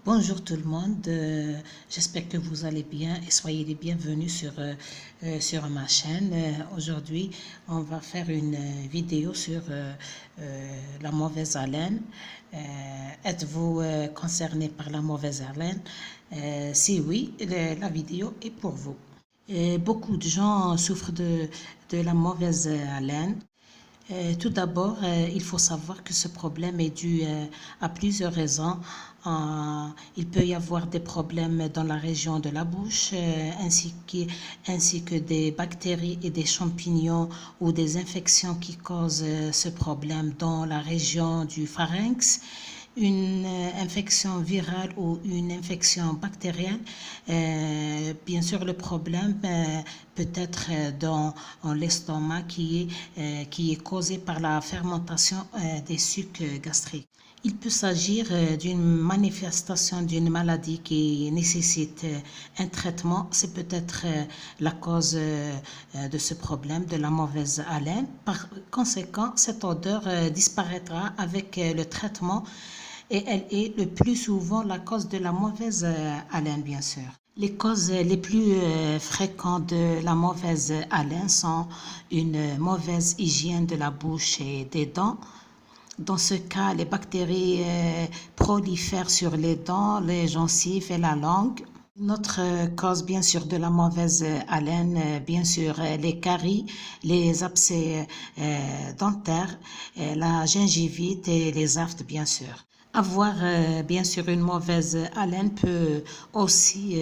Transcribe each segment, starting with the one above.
Bonjour tout le monde, j'espère que vous allez bien et soyez les bienvenus sur ma chaîne. Aujourd'hui, on va faire une vidéo sur la mauvaise haleine. Êtes-vous concerné par la mauvaise haleine? Si oui, la vidéo est pour vous. Beaucoup de gens souffrent de la mauvaise haleine. Tout d'abord, il faut savoir que ce problème est dû à plusieurs raisons. Il peut y avoir des problèmes dans la région de la bouche, ainsi que des bactéries et des champignons ou des infections qui causent ce problème dans la région du pharynx. Une infection virale ou une infection bactérienne. Bien sûr, le problème peut être dans l'estomac qui est causé par la fermentation des sucs gastriques. Il peut s'agir d'une manifestation d'une maladie qui nécessite un traitement. C'est peut-être la cause de ce problème, de la mauvaise haleine. Par conséquent, cette odeur disparaîtra avec le traitement et elle est le plus souvent la cause de la mauvaise haleine, bien sûr. Les causes les plus fréquentes de la mauvaise haleine sont une mauvaise hygiène de la bouche et des dents. Dans ce cas, les bactéries prolifèrent sur les dents, les gencives et la langue. Notre cause, bien sûr, de la mauvaise haleine, bien sûr, les caries, les abcès dentaires, la gingivite et les aftes, bien sûr. Avoir bien sûr une mauvaise haleine peut aussi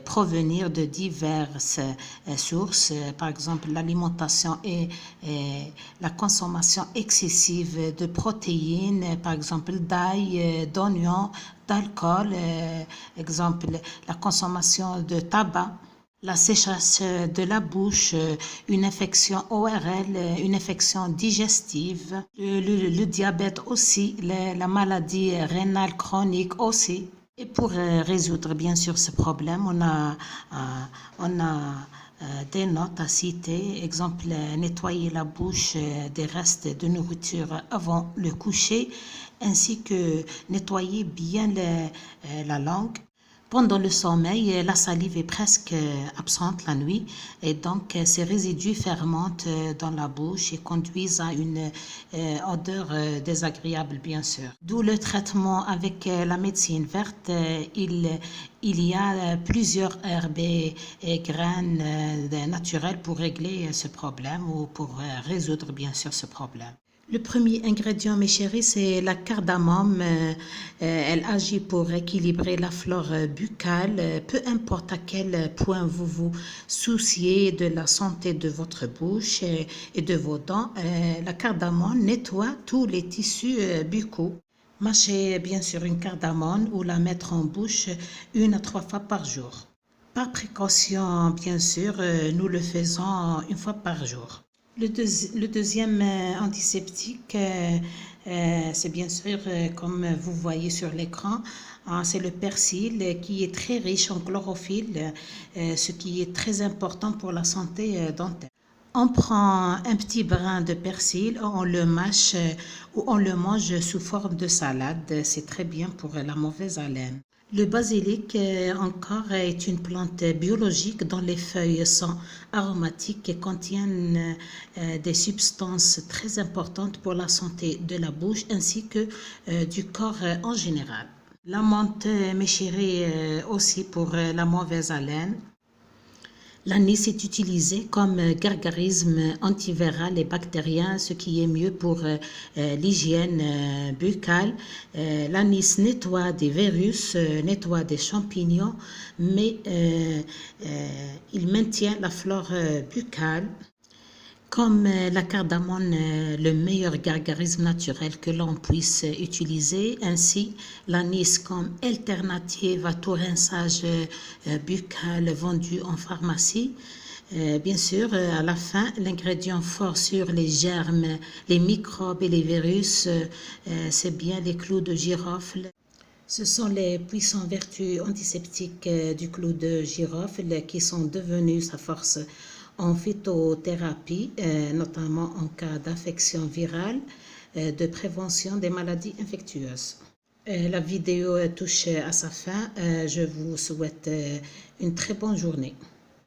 provenir de diverses sources, par exemple l'alimentation et la consommation excessive de protéines, par exemple d'ail, d'oignons, d'alcool, exemple la consommation de tabac. La sécheresse de la bouche, une infection ORL, une infection digestive, le diabète aussi, la maladie rénale chronique aussi. Et pour résoudre bien sûr ce problème, on a des notes à citer. Exemple, nettoyer la bouche des restes de nourriture avant le coucher, ainsi que nettoyer bien la langue. Pendant le sommeil, la salive est presque absente la nuit et donc ces résidus fermentent dans la bouche et conduisent à une odeur désagréable, bien sûr. D'où le traitement avec la médecine verte. Il y a plusieurs herbes et graines naturelles pour régler ce problème ou pour résoudre bien sûr ce problème. Le premier ingrédient, mes chéris, c'est la cardamome. Elle agit pour équilibrer la flore buccale. Peu importe à quel point vous vous souciez de la santé de votre bouche et de vos dents, la cardamome nettoie tous les tissus buccaux. Mâchez bien sûr une cardamome ou la mettre en bouche 1 à 3 fois par jour. Par précaution, bien sûr, nous le faisons 1 fois par jour. Le deuxième antiseptique, c'est bien sûr, comme vous voyez sur l'écran, c'est le persil qui est très riche en chlorophylle, ce qui est très important pour la santé dentaire. On prend un petit brin de persil, on le mâche ou on le mange sous forme de salade. C'est très bien pour la mauvaise haleine. Le basilic encore est une plante biologique dont les feuilles sont aromatiques et contiennent des substances très importantes pour la santé de la bouche ainsi que du corps en général. La menthe, mes chéris, aussi pour la mauvaise haleine. L'anis est utilisé comme gargarisme antiviral et bactérien, ce qui est mieux pour l'hygiène buccale. L'anis nettoie des virus, nettoie des champignons, mais il maintient la flore buccale. Comme la cardamome, le meilleur gargarisme naturel que l'on puisse utiliser. Ainsi, l'anis comme alternative à tout rinçage buccal vendu en pharmacie. Bien sûr, à la fin, l'ingrédient fort sur les germes, les microbes et les virus, c'est bien les clous de girofle. Ce sont les puissantes vertus antiseptiques du clou de girofle qui sont devenues sa force en phytothérapie, notamment en cas d'infection virale, de prévention des maladies infectieuses. La vidéo touche à sa fin. Je vous souhaite une très bonne journée.